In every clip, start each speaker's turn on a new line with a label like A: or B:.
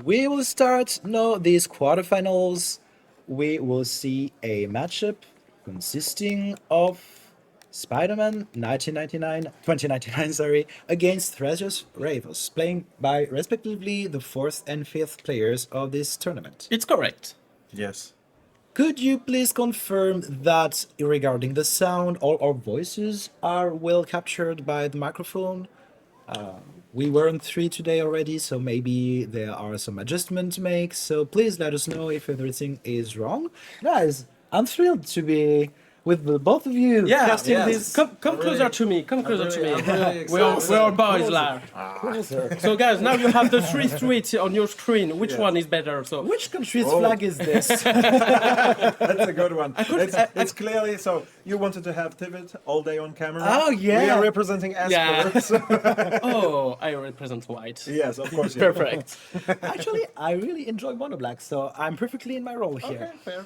A: we will start now these quarterfinals. We will see a matchup consisting of Spider-Man 2099, sorry, against Thrasios Ravos, playing by respectively the fourth and fifth players of this tournament.
B: It's correct.
C: Yes.
A: Could you please confirm that regarding the sound, all our voices are well captured by the microphone? We were on 3 today already, so maybe there are some adjustments to make. So please let us know if everything is wrong. Guys, I'm thrilled to be with the both of you casting this.
B: Come closer to me. Come closer to me. We're boys, lad. So guys, now you have the three streets on your screen. Which one is better? So
A: Which country's flag is this?
C: That's a good one. It's clearly so. You wanted to have Tivit all day on camera.
A: Oh, yeah.
C: We are representing Esper.
B: Yeah.
C: so-
B: oh, I represent white.
C: yes, of course. Yeah.
B: Perfect.
A: Actually, I really enjoy Mono Black, so I'm perfectly in my role here.
C: Okay, fair.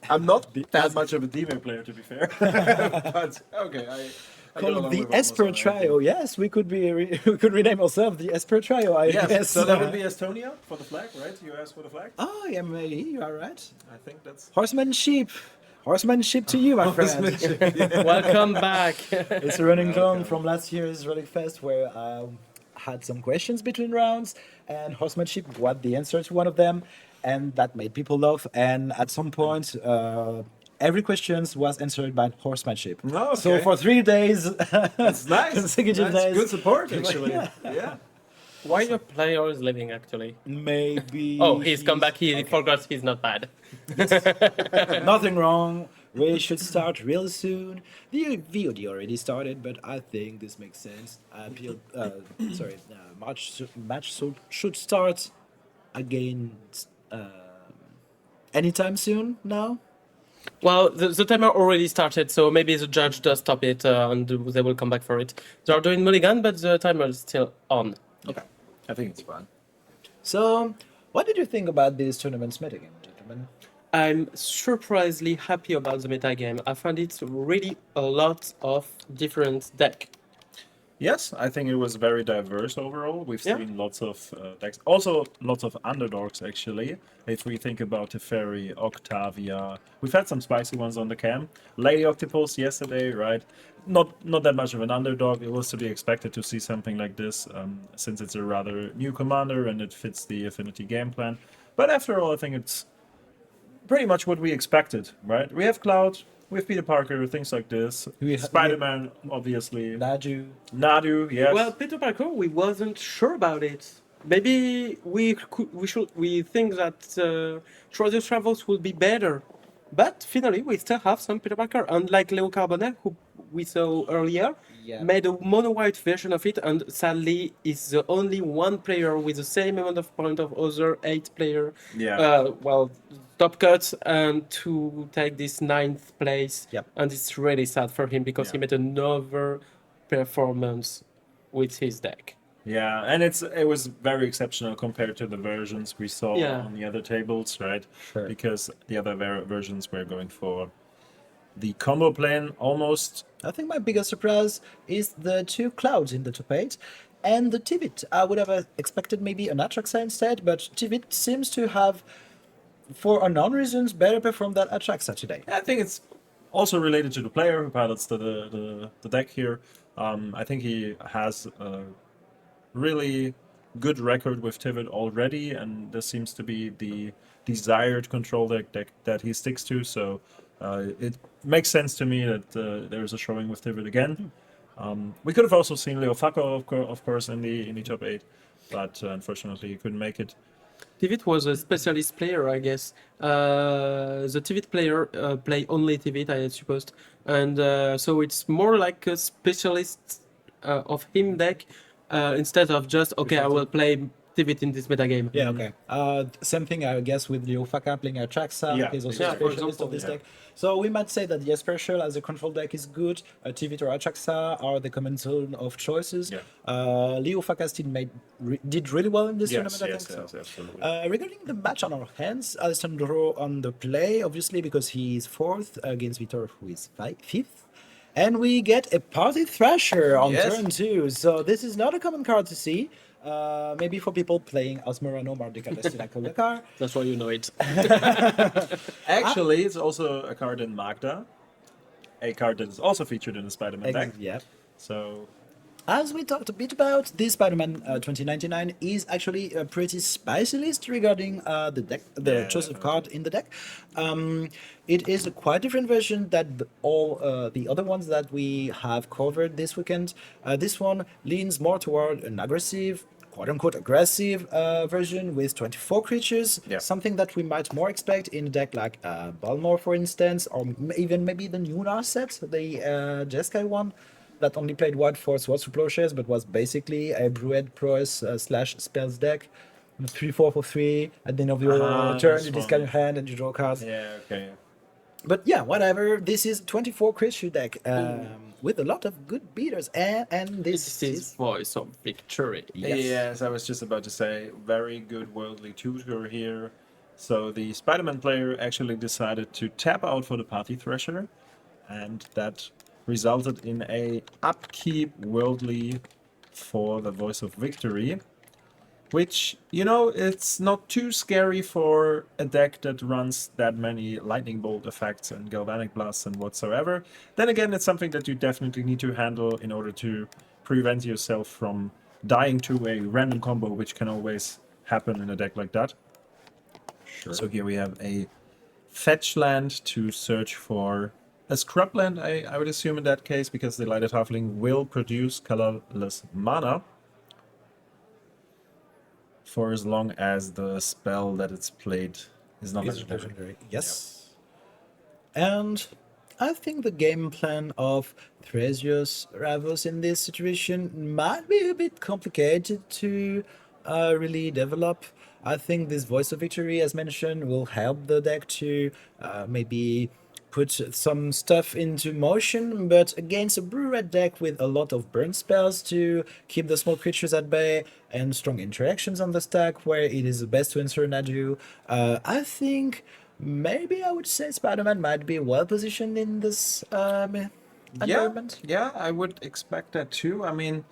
C: I'm not that much of a demon player, to be fair. but okay, I get
A: Called
C: along
A: the
C: with almost
A: Esper
C: all, I
A: Trio. Yes, we could be we could rename ourselves the Esper Trio. I
C: think. Yes,
A: guess.
C: so that would be Estonia for the flag, right? You asked for the flag?
A: Oh, yeah, maybe you are right.
C: I think that's...
A: Horsemanship. Horsemanship to you, my friend.
B: Welcome back.
A: It's a running clone from last year's Relic Fest where I had some questions between rounds, and horsemanship was the answer to one of them, and that made people laugh. And at some point, every question was answered by horsemanship.
C: Oh, okay.
A: So for 3 days,
C: That's nice.
A: consecutive
C: That's
A: days.
C: good support, actually. yeah.
B: Why your player is leaving actually?
A: Maybe.
B: Oh, he's come back. He forgot he's not bad.
A: Nothing wrong. We should start real soon. The VOD already started, but I think this makes sense. Match should start again anytime soon now.
B: Well, the timer already started, so maybe the judge does stop it and they will come back for it. They are doing mulligan, but the timer is still on.
A: Okay.
C: I think it's fun.
A: So, what did you think about this tournament's metagame, gentlemen?
B: I'm surprisingly happy about the metagame. I found it really a lot of different deck.
C: Yes, I think it was very diverse overall. We've
B: Yeah.
C: seen lots of decks, also lots of underdogs actually. If we think about Teferi, Octavia, we've had some spicy ones on the cam. Lady Octopus yesterday, right? Not that much of an underdog. It was to be expected to see something like this, since it's a rather new commander and it fits the Affinity game plan. But after all, I think it's pretty much what we expected, right? We have Cloud, we have Peter Parker, things like this. Spider-Man, obviously. Nadu, yes.
B: Well, Peter Parker, we wasn't sure about it. Maybe we think that Thrasios Ravos would be better, but finally we still have some Peter Parker. Unlike Leo Carbonell, who we saw earlier, made a mono white version of it, and sadly is the only one player with the same amount of point of other 8 player.
C: Yeah.
B: Top cuts and to take this 9th place.
A: Yep.
B: And it's really sad for him because he
C: Yeah.
B: made another performance with his deck.
C: Yeah, and it was very exceptional compared to the versions we saw
B: Yeah.
C: on the other tables, right?
A: Sure.
C: Because the other versions were going for the combo plan almost.
A: I think my biggest surprise is the 2 clouds in the top 8 and the Tivit. I would have expected maybe an Atraxa instead, but Tivit seems to have, for unknown reasons, better performed than Atraxa today.
C: I think it's also related to the player who pilots the deck here. I think he has a really good record with Tivit already, and this seems to be the desired control deck that he sticks to. So it makes sense to me that there's a showing with Tivit again. We could have also seen Leo Facco, of course, in the top 8, but unfortunately he couldn't make it.
B: Tivit was a specialist player, I guess. The Tivit player play only Tivit, I suppose, and so it's more like a specialist of him deck instead of just I will play Tivit in this metagame.
A: Yeah, okay. Same thing, I guess, with Leo Faka playing Atraxa.
C: Yeah.
A: He's also
B: Yeah,
A: a
B: for
A: specialist
B: example,
A: of this
C: yeah.
A: deck. So we might say that the Special as a control deck is good. Tivit or Atraxa are the common zone of choices.
C: Yeah.
A: Leo Faka still did really well in this
C: Yes,
A: tournament,
C: yes,
A: I think.
C: yes,
A: So.
C: absolutely.
A: Regarding the match on our hands, Alessandro on the play, obviously, because he is 4th against Vitor, who is 5th. And we get a Party Thrasher on
C: Yes.
A: turn 2. So this is not a common card to see. Maybe for people playing Osmorano, Mardica, Destina, Kolakar.
B: That's why you know it.
C: Actually, it's also a card in Magda, a card that is also featured in the Spider-Man deck.
A: Yeah.
C: So
A: As we talked a bit about, this Spider-Man 2099 is actually a pretty spicy list regarding the deck, the
C: Yeah,
A: choice of card in the deck. It is a quite different version that all the other ones that we have covered this weekend. This one leans more toward an aggressive, quote-unquote aggressive version with 24 creatures,
C: Yeah.
A: something that we might more expect in a deck like Balmor, for instance, or even maybe the Nunar set, the Jeskai one that only played white for Swords to Plowshares, but was basically a Brued Prowess slash spells deck. 3/4 for 3. At the end of your turn,
C: this
A: you discard your
C: one.
A: hand and you draw cards.
C: yeah, okay.
A: But yeah, whatever. This is 24 creature deck with a lot of good beaters, and
B: This is Voice of Victory.
C: Yes, I was just about to say, very good worldly tutor here. So the Spider-Man player actually decided to tap out for the Party Thresher, and that resulted in a upkeep worldly for the Voice of Victory, which, you know, it's not too scary for a deck that runs that many lightning bolt effects and galvanic blasts and whatsoever. Then again, it's something that you definitely need to handle in order to prevent yourself from dying to a random combo, which can always happen in a deck like that.
A: Sure.
C: So here we have a fetch land to search for a scrub land, I would assume in that case, because the Lighted Halfling will produce colorless mana for as long as the spell that it's played is not legendary.
A: Yes. And I think the game plan of Thrasios Ravos in this situation might be a bit complicated to really develop. I think this Voice of Victory, as mentioned, will help the deck to maybe put some stuff into motion, but against a blue red deck with a lot of burn spells to keep the small creatures at bay and strong interactions on the stack where it is best to insert Nadu, I think maybe I would say Spider-Man might be well positioned in this environment.
C: Yeah, I would expect that too. I mean,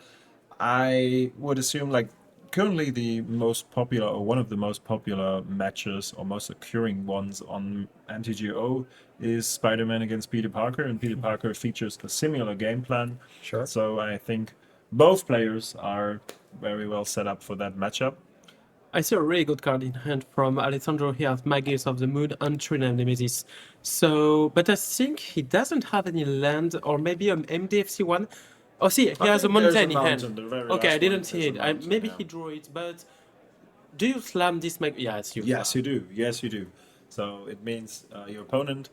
C: I would assume like currently the most popular or one of the most popular matches or most occurring ones on MTGO is Spider-Man against Peter Parker, and Peter Parker features a similar game plan.
A: Sure.
C: So I think both players are very well set up for that matchup.
B: I see a really good card in hand from Alessandro. He has Magus of the Moon and Trinam Nemesis. So, but I think he doesn't have any land, or maybe an MDFC one. Oh, see, he has a
C: think there's
B: mountain in
C: mountain,
B: hand.
C: the very
B: Okay, I
C: last
B: didn't
C: one,
B: see
C: there's
B: it.
C: a mountain,
B: Maybe
C: yeah.
B: he drew it, but do you slam this Magus? Yeah, it's you.
C: Yes, you do. Yes, you do. So it means your opponent,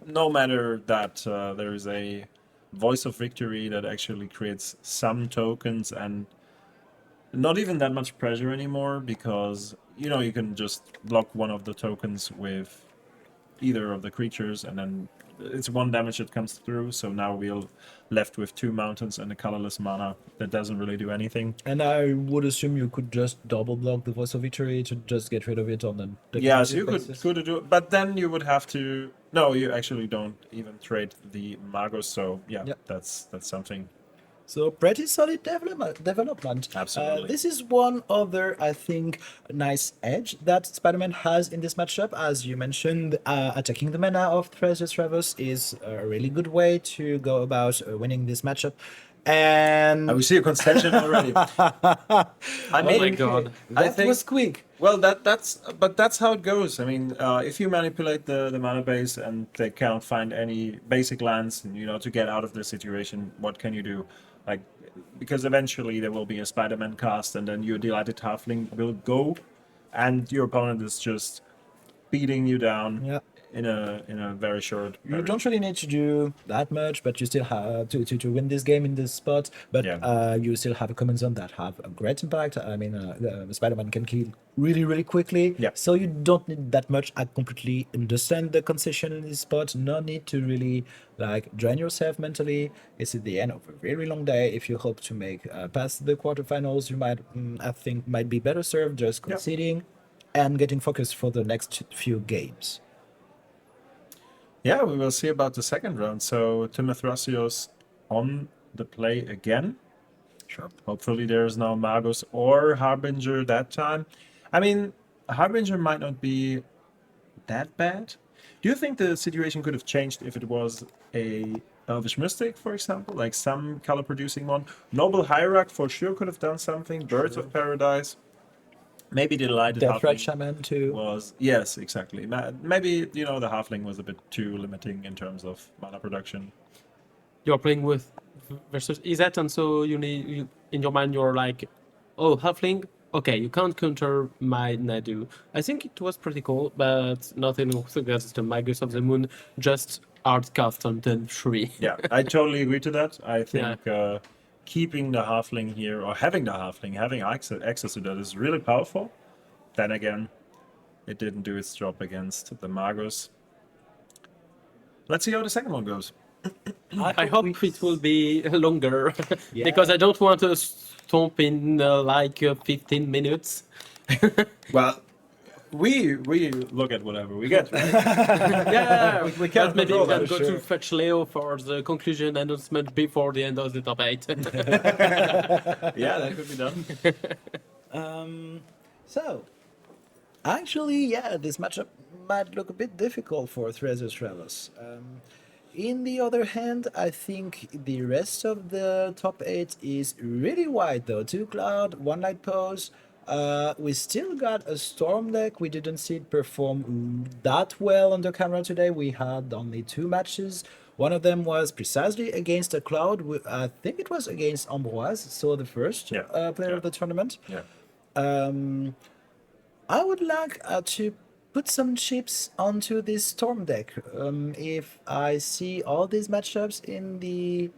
C: no matter that there is a Voice of Victory that actually creates some tokens and not even that much pressure anymore, because you know you can just block one of the tokens with either of the creatures, and then it's one damage that comes through. So now we're left with 2 mountains and a colorless mana that doesn't really do anything.
A: And I would assume you could just double block the Voice of Victory to just get rid of it on the
C: Yeah, so you
A: basis.
C: could do it, but then you would have to. No, you actually don't even trade the Magos. So yeah,
A: Yep.
C: that's something.
A: So pretty solid development.
C: Absolutely.
A: This is one other, I think, nice edge that Spider-Man has in this matchup. As you mentioned, attacking the mana of Thrasios Ravos is a really good way to go about winning this matchup. And
C: We see a concession already. I
B: Oh
C: mean,
B: my god.
A: that
C: think-
A: was quick.
C: Well, that's how it goes. I mean, if you manipulate the mana base and they cannot find any basic lands, you know, to get out of the situation, what can you do? Like, because eventually there will be a Spider-Man cast, and then your Delighted Halfling will go, and your opponent is just beating you down
A: Yeah.
C: in a very short.
A: You don't really need to do that much, but you still have to win this game in this spot. But
C: Yeah.
A: you still have a command zone that have a great impact. I mean, Spider-Man can kill really, really quickly.
C: Yeah.
A: So you don't need that much. I completely understand the concession in this spot. No need to really like drain yourself mentally. It's at the end of a very long day. If you hope to make past the quarterfinals, you might, I think, might be better served just
C: Yeah.
A: conceding and getting focused for the next few games.
C: Yeah, we will see about the second round. So Thrasios on the play again.
A: Sure.
C: Hopefully there's no Magus or Harbinger that time. I mean, Harbinger might not be that bad. Do you think the situation could have changed if it was a Elvish Mystic, for example, like some color producing one? Noble Hierarch for sure could have done something. Birds of Paradise. Maybe the Delighted
A: Death Red
C: Halfling
A: Shaman too.
C: was, yes, exactly. Maybe, you know, the Halfling was a bit too limiting in terms of mana production.
B: You're playing with versus Izet, and so in your mind you're like, oh, halfling. Okay, you can't counter my Nadu. I think it was pretty cool, but nothing against the Magus of the Moon. Just art cast on turn 3.
C: Yeah, I totally agree to that. I
B: Yeah.
C: think keeping the halfling here, or having the halfling, having access to that is really powerful. Then again, it didn't do its job against the Magus. Let's see how the second one goes.
B: I hope it will be longer
A: Yeah.
B: because I don't want to stomp in 15 minutes.
C: Well, we look at whatever we get, right?
B: Yeah,
C: we can't
B: but maybe
C: control
B: we can
C: that,
B: go
A: sure.
B: to fetch Leo for the conclusion announcement before the end of the top 8.
C: Yeah, that could be done.
A: So, actually, yeah, this matchup might look a bit difficult for Thrasios Ravos. In the other hand, I think the rest of the top 8 is really wide though. 2 Cloud, 1 Light Pose. We still got a Storm deck. We didn't see it perform that well on the camera today. We had only 2 matches. One of them was precisely against a Cloud. I think it was against Ambroise, so the first
C: Yeah,
A: player
C: yeah.
A: of the tournament.
C: Yeah.
A: I would like to put some chips onto this Storm deck. If I see all these matchups in the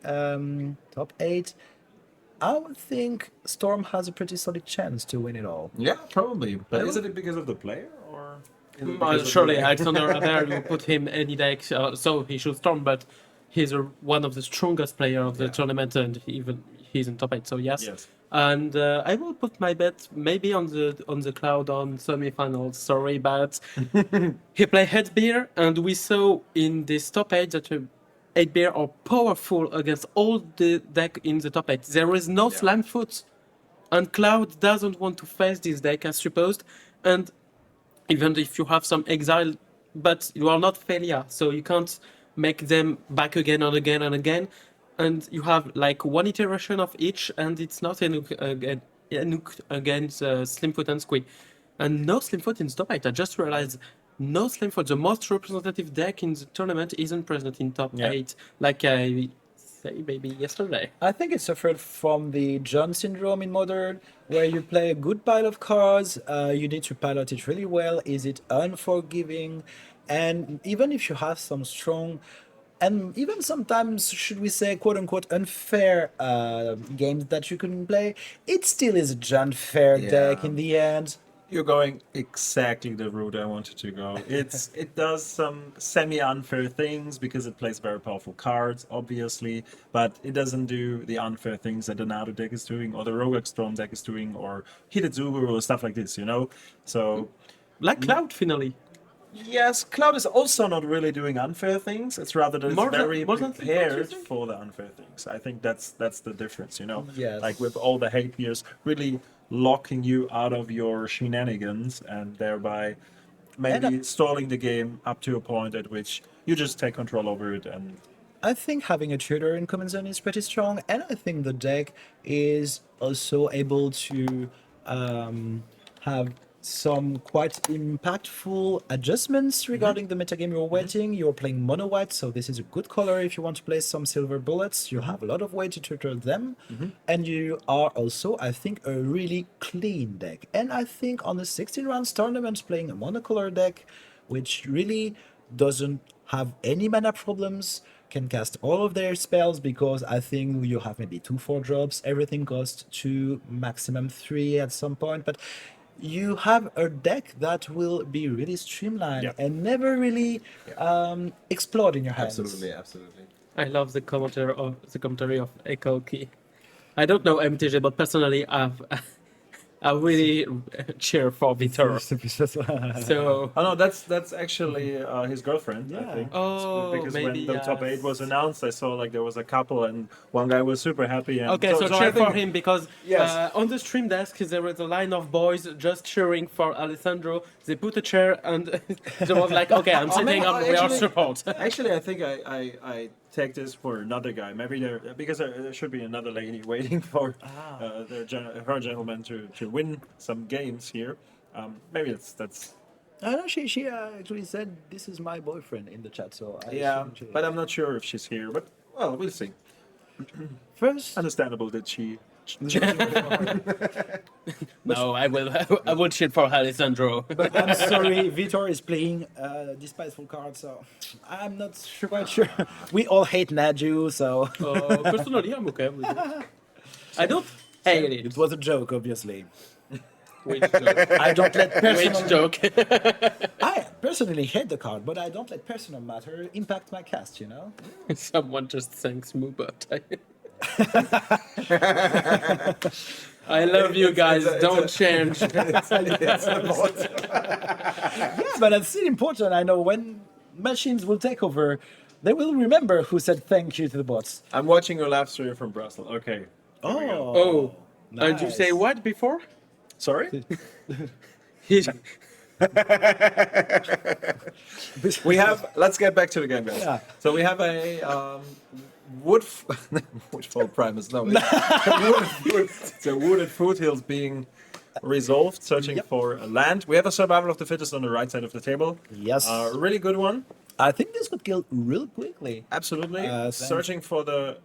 A: top 8, I would think Storm has a pretty solid chance to win it all.
C: Yeah, probably. But
A: I
C: is
A: will-
C: it because of the player or? Is it because of
B: Surely
C: the-
B: Alexandro there, you put him any deck, so he should storm, but he's one of the strongest player of the
C: Yeah.
B: tournament, and he's in top 8, so yes.
C: Yes.
B: And I will put my bet maybe on the Cloud on semi-finals. Sorry, but he played Headbeer, and we saw in this top 8 that Headbeer are powerful against all the deck in the top 8. There is no
C: Yeah.
B: slam foot, and Cloud doesn't want to face this deck as supposed, and even if you have some exile, but you are not failure, so you can't make them back again and again and again, and you have like one iteration of each, and it's not Enuk against Slimfoot and Squee. And no Slimfoot in top 8. I just realized no Slimfoot. The most representative deck in the tournament isn't present in top
C: Yeah.
B: 8, like I say maybe yesterday.
A: I think it suffered from the John syndrome in Modern, where you play a good pile of cards, you need to pilot it really well. Is it unforgiving? And even if you have some strong, and even sometimes, should we say, quote unquote, unfair games that you can play, it still is a unfair deck
C: Yeah.
A: in the end.
C: You're going exactly the route I wanted to go. It does some semi-unfair things because it plays very powerful cards, obviously, but it doesn't do the unfair things that the Nado deck is doing, or the Rogak Storm deck is doing, or Hidetsugu or stuff like this, you know? So
B: Like Cloud, finally.
C: yes, Cloud is also not really doing unfair things. It's rather that it's
B: More than-
C: very
B: more than
C: prepared
B: Slimfoot, you think?
C: for the unfair things. I think that's the difference, you know?
A: Yes.
C: Like with all the hate peers, really locking you out of your shenanigans and thereby maybe
A: And,
C: stalling the game up to a point at which you just take control over it and
A: I think having a tutor in Common Zone is pretty strong, and I think the deck is also able to have some quite impactful adjustments regarding the metagame you're waiting. You're playing mono white, so this is a good color if you want to play some silver bullets. You have a lot of way to tutor them, and you are also, I think, a really clean deck. And I think on the 16 rounds tournament, playing a monocolor deck, which really doesn't have any mana problems, can cast all of their spells, because I think you have maybe 2-4 drops. Everything costs 2, maximum 3 at some point, but you have a deck that will be really streamlined
C: Yeah.
A: and never really explode in your hands.
C: absolutely.
B: I love the commentary of Echo Key. I don't know MTG, but personally, I really cheer for Vitor. So,
C: Oh no, that's actually his girlfriend, I
A: Yeah.
C: think.
B: oh,
C: Because
B: maybe
C: when the top eight
B: yes.
C: was announced, I saw like there was a couple, and one guy was super happy. And
B: Okay, so
C: I
B: cheer for
C: think-
B: him because
C: Yes.
B: on the stream desk there was a line of boys just cheering for Alessandro. They put a chair and they was like, okay, I'm sitting on your support.
C: Actually, I think I take this for another guy. Maybe because there should be another lady waiting for her gentleman to win some games here. Maybe that's
A: I know she actually said this is my boyfriend in the chat, so I
C: yeah,
A: assume she-
C: but I'm not sure if she's here. But well, we'll see.
A: first.
C: Understandable that she.
B: No, I will cheer for Alessandro.
A: But I'm sorry, Vitor is playing despiteful cards, so I'm not quite sure. We all hate Naju, so
B: Personally, I'm okay with it. I don't hate it.
A: it was a joke, obviously.
B: Which joke?
A: I don't let personal.
B: Which joke?
A: I personally hate the card, but I don't let personal matter impact my cast. You know.
B: Someone just thanks Moobot. I love you guys. Don't change.
A: Yeah, but it's still important. I know when machines will take over, they will remember who said thank you to the bots.
C: I'm watching your live stream from Brussels. Okay.
B: Oh, and you say
A: nice.
B: what before?
C: Sorry.
B: He-
C: We have. Let's get back to the game, guys.
A: Yeah.
C: So we have a woodfall primus. No, it's a wooded foothills being resolved, searching
A: Yep.
C: for a land. We have a survival of the fittest on the right side of the table.
A: Yes.
C: A really good one.
A: I think this could kill real quickly.
C: Absolutely.
A: Thanks.
C: Searching for the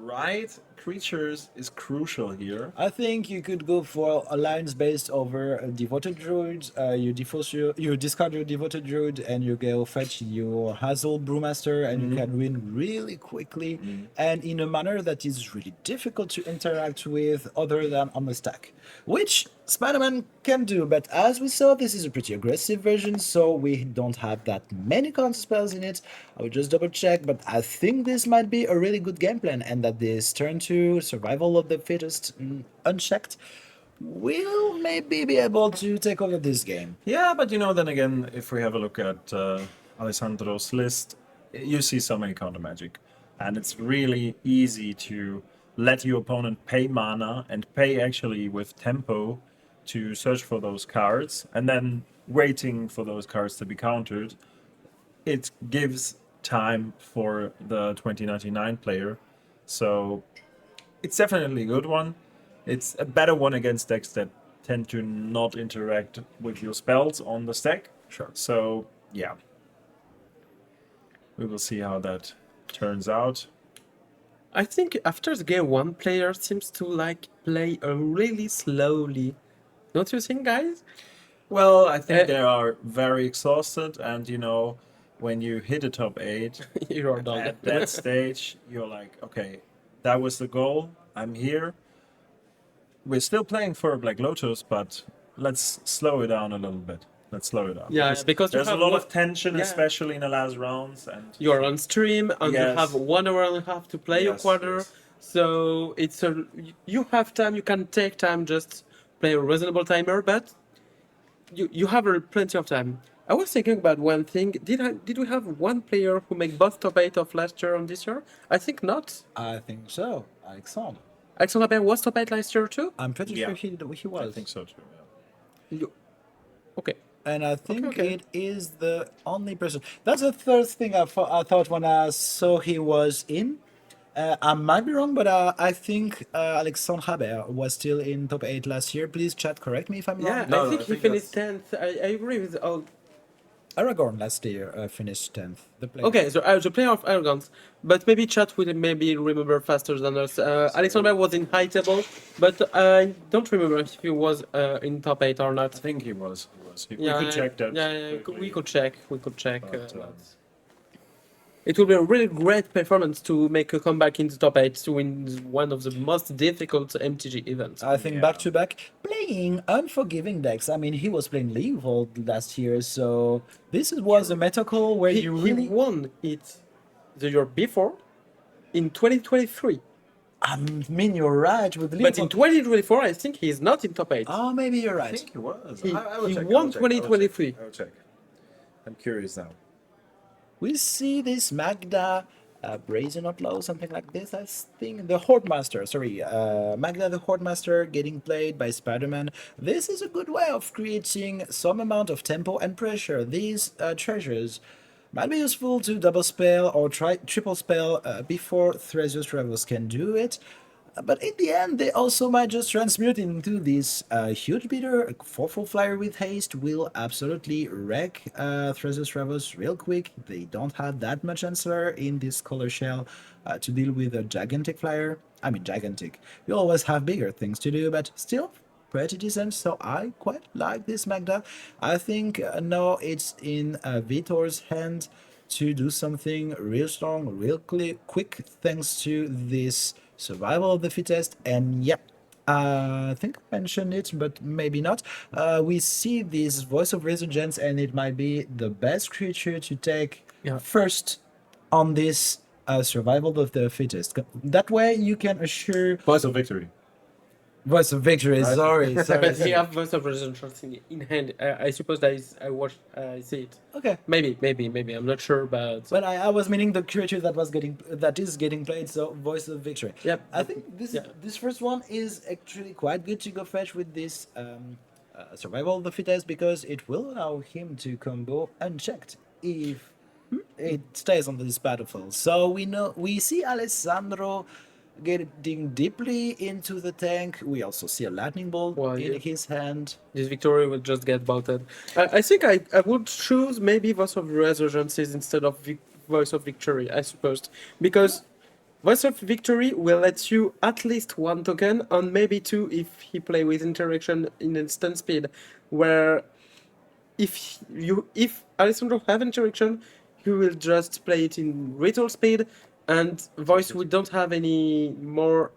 C: right creatures is crucial here.
A: I think you could go for alliance based over a devoted druid. You discard your devoted druid and you go fetch your Hazel Brewmaster and you can win really quickly and in a manner that is really difficult to interact with other than on the stack, which Spider-Man can do. But as we saw, this is a pretty aggressive version, so we don't have that many counter spells in it. I will just double check, but I think this might be a really good game plan and that this turn to survival of the fittest unchecked will maybe be able to take over this game.
C: Yeah, but then again, if we have a look at Alessandro's list, you see so many counter magic. And it's really easy to let your opponent pay mana and pay actually with tempo to search for those cards and then waiting for those cards to be countered. It gives time for the 2099 player. So it's definitely a good one. It's a better one against decks that tend to not interact with your spells on the stack.
A: Sure.
C: So, yeah. We will see how that turns out.
B: I think after the game, one player seems to play really slowly. Don't you think, guys?
C: Well, I think
B: Uh,
C: they are very exhausted, and when you hit a top 8
B: You're done.
C: at that stage, you're like, okay, that was the goal. I'm here. We're still playing for Black Lotus, but let's slow it down a little bit. Let's slow it down.
B: Yeah, because you
C: there's a
B: have
C: lot
B: one-
C: of tension,
B: yeah.
C: especially in the last rounds, and
B: You're on stream and you
C: Yes.
B: have 1 hour and a half to play your
C: Yes,
B: quarter.
C: yes.
B: So you have time. You can take time, just play a reasonable timer, but you have plenty of time. I was thinking about one thing. Did we have one player who made both top 8 of last year and this year? I think not.
A: I think so, Alexandre.
B: Alexandre was top 8 last year too.
A: I'm pretty
C: Yeah.
A: sure he was.
C: I think so too. Yeah.
B: Okay.
A: And I think
B: okay.
A: it is the only person. That's the third thing I thought when I saw he was in. I might be wrong, but I think Alexandre Habert was still in top 8 last year. Please, chat, correct me if I'm
B: Yeah,
A: wrong.
C: No,
B: I
C: no,
B: think
C: I
B: he
C: think
B: finished 10th. I agree with all.
A: Aragorn last year finished 10th. The player.
B: Okay, so the player of Arrogance, but maybe chat will maybe remember faster than us. Alexander was in high table, but I don't remember if he was in top 8 or
C: I
B: not.
C: think he was. We
B: Yeah,
C: could check that.
B: Yeah,
C: quickly.
B: we could check. We could check.
C: But,
B: it will be a really great performance to make a comeback in the top 8 to win one of the most difficult MTG events.
A: I think
C: Yeah.
A: back to back playing unforgiving decks. I mean, he was playing Leovold last year, so this was a meta call where
B: He,
A: you
B: he
A: really.
B: won it the year before in 2023.
A: I mean, you're right with
B: But in
A: Liverpool.
B: 2024, I think he's not in top 8.
A: Oh, maybe you're
C: I
A: right.
C: think he was.
B: He-
C: I will
B: he
C: check, I
B: won
C: will check, I will check,
B: 2023.
C: I will check. I'm curious now.
A: We see this Magda Brazen Outlaw, something like this, I think. The Hordemaster, sorry. Magda the Hordemaster getting played by Spider-Man. This is a good way of creating some amount of tempo and pressure. These treasures might be useful to double spell or triple spell before Thrasios Ravos can do it. But in the end, they also might just transmute into this huge beater. A 4-4 flyer with haste will absolutely wreck Thrasios Ravos real quick. They don't have that much answer in this color shell to deal with a gigantic flyer. I mean, gigantic. You always have bigger things to do, but still pretty decent. So I quite like this Magda. I think now it's in Vitor's hand to do something real strong, real quick, thanks to this survival of the fittest. And yep, I think I mentioned it, but maybe not. We see this Voice of Resurgence, and it might be the best creature to take
B: Yeah.
A: first on this survival of the fittest. That way, you can assure
C: Voice of Victory.
A: Voice of Victory.
C: Right.
A: Sorry, sorry.
B: But he have Voice of Resistance in hand. I suppose that is, I see it.
A: Okay.
B: Maybe. I'm not sure, but
A: But I was meaning the creature that is getting played, so Voice of Victory.
B: Yep.
A: I think this first one is actually quite good to go fetch with this survival of the fittest because it will allow him to combo unchecked if it stays on this battlefield. So we see Alessandro getting deeply into the tank. We also see a lightning bolt
B: Well,
A: in
B: yeah.
A: his hand.
B: this victory will just get bouted. I think I would choose maybe Voice of Resurgences instead of Voice of Victory, I suppose. Because Voice of Victory will let you at least one token, and maybe two if he play with interaction in instant speed, where if Alessandro have interaction, he will just play it in ritual speed, and Voice we don't have any more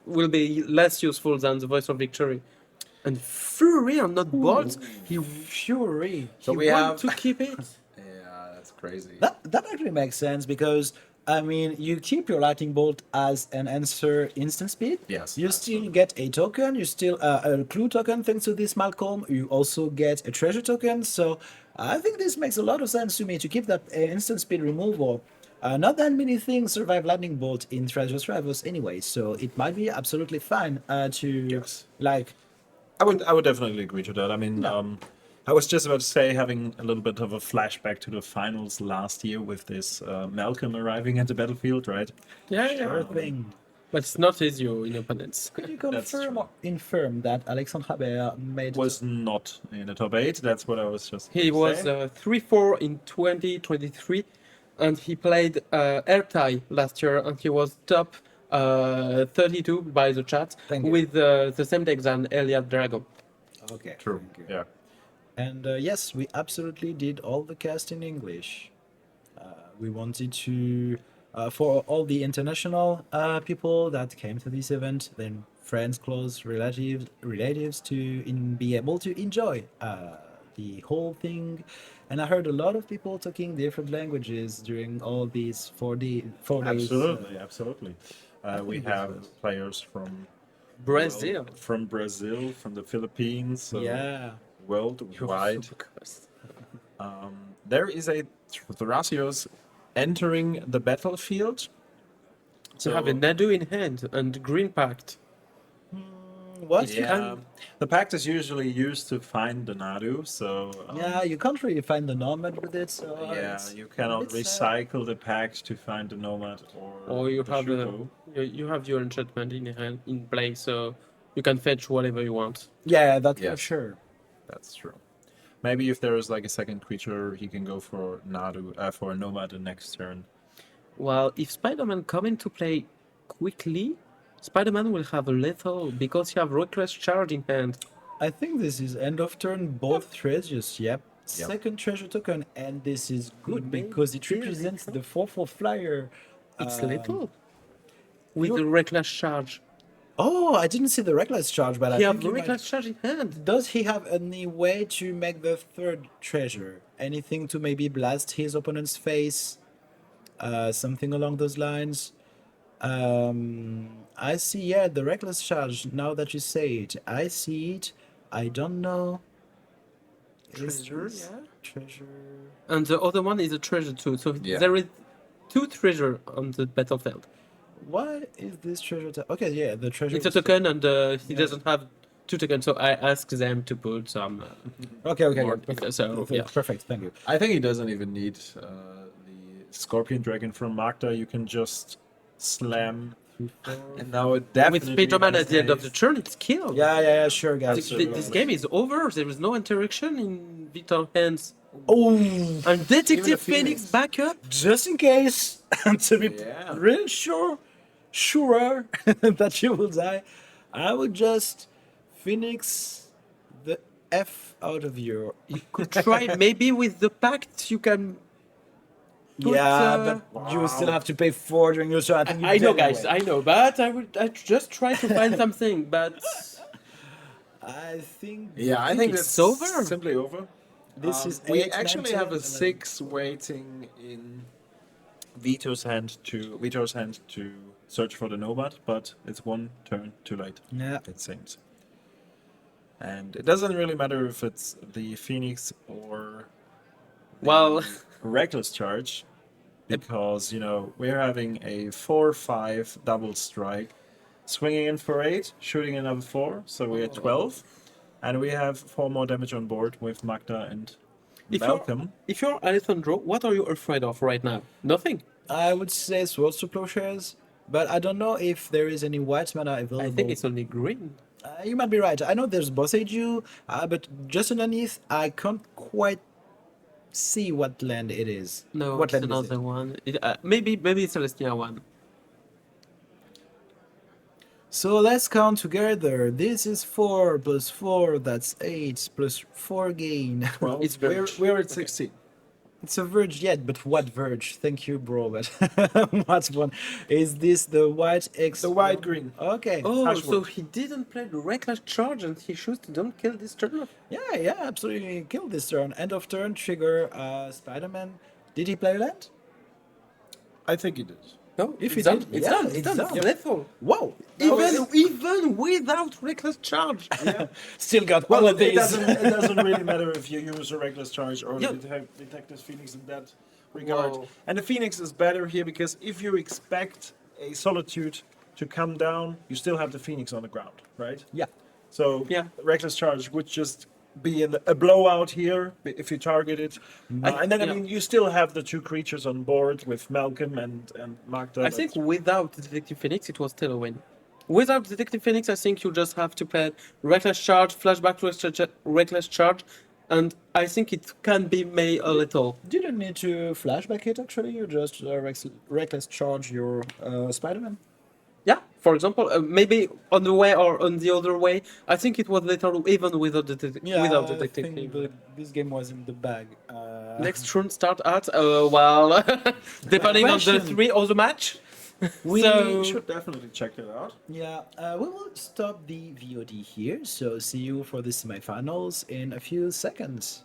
B: will be less useful than the Voice of Victory. And Fury and not Bolt, he
A: Fury.
C: So
B: he
C: we
B: want
C: have-
B: to keep it.
C: Yeah, that's crazy.
A: That actually makes sense because I mean you keep your lightning bolt as an answer instant speed.
C: Yes,
A: You still get a token. You still a clue token thanks to this Malcolm. You also get a treasure token. So I think this makes a lot of sense to me to keep that instant speed removal. Not that many things survive lightning bolt in Thrasios Ravos anyway, so it might be absolutely fine to
C: Yes.
A: like.
C: I would definitely agree to that. I mean,
A: Yeah.
C: I was just about to say, having a little bit of a flashback to the finals last year with this Malcolm arriving at the battlefield, right?
B: Yeah,
A: Sure thing.
B: But it's not easy in opponents.
A: Could you
C: That's
A: confirm
C: true.
A: or infirm that Alexandre Habert made
C: Was not in the top 8. That's what I was just.
B: He
C: gonna
B: was
C: say.
B: 3-4 in 2023, and he played Airtie last year, and he was top 32 by the chat
A: Thank you.
B: with the same deck than Eliad Drago.
A: Okay.
C: True.
A: thank you.
C: Yeah.
A: And yes, we absolutely did all the cast in English. We wanted to, for all the international people that came to this event, then friends, close relatives, to be able to enjoy the whole thing. And I heard a lot of people talking different languages during all these 4 days.
C: Absolutely, absolutely. We
A: think this
C: have
A: was-
C: players from
B: Brazil.
C: from Brazil, from the Philippines, so
A: Yeah.
C: worldwide. There is a Thrasios entering the battlefield.
B: To have a Nadu in hand and Green Pact.
A: What?
B: It's
A: Yeah.
C: Yeah, the pact is usually used to find the Nadu, so
A: Yeah, you can't really find the nomad with it, so
C: yeah,
A: it's
C: you
A: a
C: cannot
A: bit sad.
C: recycle the pact to find the nomad
B: Or you
C: the
B: have
C: Shuko.
B: you have your enchantment in hand in play, so you can fetch whatever you want.
A: Yeah, that's for
C: Yes.
A: sure.
C: That's true. Maybe if there is like a second creature, he can go for Nadu for a nomad the next turn.
B: Well, if Spider-Man come into play quickly, Spider-Man will have a lethal because he have Reckless Charge in hand.
A: I think this is end of turn, both treasures, yep.
C: Yep.
A: Second treasure token, and this is good
B: Maybe
A: because it
B: a
A: represents
B: little.
A: the 4-4 flyer.
B: It's
A: Um,
B: lethal. With
A: you-
B: the Reckless Charge.
A: Oh, I didn't see the reckless charge, but
B: He
A: I
B: have
A: think you might...
B: Reckless Charge in hand.
A: Does he have any way to make the third treasure? Anything to maybe blast his opponent's face? Something along those lines? I see, yeah, the reckless charge. Now that you say it, I see it. I don't know. Is
B: Treasure,
A: this
B: yeah.
A: treasure?
B: And the other one is a treasure too. So
D: Yeah.
B: there is two treasure on the battlefield.
A: What is this treasure? Okay, yeah, the treasure.
B: It's a
A: is-
B: token, and he doesn't have two tokens. So I asked them to put some.
A: Okay, okay,
D: More-
A: yeah, perfect.
B: so, yeah.
A: Perfect. Thank you.
D: I think he doesn't even need the.
C: Scorpion Dragon from Magda, you can just slam.
D: And now it definitely.
B: With Spider-Man at the end of the
C: has-
B: turn, it's killed.
A: Yeah, sure, guys.
B: This game is over. There is no interaction in Vitor hands.
A: Oh,
B: And
D: Even
B: Detective
D: the
B: Phoenix
D: Phoenix.
B: back up.
A: just in case, to be
D: Yeah.
A: real sure that you will die, I would just Phoenix the F out of you.
B: You could try maybe with the pact. You can. Put,
A: Yeah, but you still have to pay 4 during your show. I think
B: I know,
A: dead
B: guys.
A: anyway.
B: I know, but I just try to find something. But
A: I think.
D: Yeah, I think
B: it's
D: it's
B: over.
D: Simply over.
A: This is
D: We
A: 8,
D: actually
A: 9,
D: have a
A: 10,
D: 6 waiting in.
C: Vitor's hand to search for the Nomad, but it's one turn too late.
A: Yeah.
C: It seems. And it doesn't really matter if it's the Phoenix or the
B: Well-
C: reckless charge, because we're having a 4/5 double strike, swinging in for 8, shooting another 4, so we're at 12, and we have 4 more damage on board with Magda and Malcolm.
B: if you're Alessandro, what are you afraid of right now? Nothing.
A: I would say Swords to Plowshares, but I don't know if there is any white mana available.
B: I think it's only green.
A: You might be right. I know there's Boss Age, but just underneath, I can't quite see what land it is.
B: No,
A: what
B: it's
A: land
B: another one. Maybe it's Celestia one.
A: So let's count together. This is 4 plus 4, that's 8 plus 4 gain.
D: Well,
B: It's
D: we're at 16.
A: It's a verge yet, but what verge? Thank you, bro. But what one? Is this the white X?
D: The white green.
A: Okay.
B: Oh,
D: Ashwood.
B: so he didn't play the reckless charge, and he shoots. Don't kill this turn.
A: Yeah, absolutely. Kill this turn. End of turn, trigger Spider-Man. Did he play land?
D: I think he did.
B: No,
A: If
B: it's
A: he
B: done.
A: did,
B: It's
A: yeah,
B: done.
A: it's
B: It's done.
A: done.
B: It's lethal.
A: Wow.
B: Even without reckless charge.
A: Still got
C: Well,
A: all of
C: it
A: these.
C: doesn't really matter if you use a reckless charge or
B: Yeah.
C: the Detective Phoenix in that regard.
B: Whoa.
C: And the Phoenix is better here because if you expect a Solitude to come down, you still have the Phoenix on the ground, right?
A: Yeah.
C: So
B: Yeah.
C: reckless charge would just be a blowout here if you target it. And then, I
B: yeah.
C: mean, you still have the 2 creatures on board with Malcolm and Magda.
B: I think without Detective Phoenix, it was still a win. Without Detective Phoenix, I think you just have to play reckless charge, flashback to reckless charge, and I think it can be made a little.
A: Didn't need to flashback it actually. You just reckless charge your Spider-Man.
B: Yeah, for example, maybe on the way or on the other way. I think it was little even without without
A: I
B: Detective
A: think
B: Phoenix.
A: this game was in the bag.
B: Next turn start at well, depending on the
A: Question.
B: 3 of the match.
C: we
B: so-
C: should definitely check that out.
A: Yeah, we will stop the VOD here. So see you for the semifinals in a few seconds.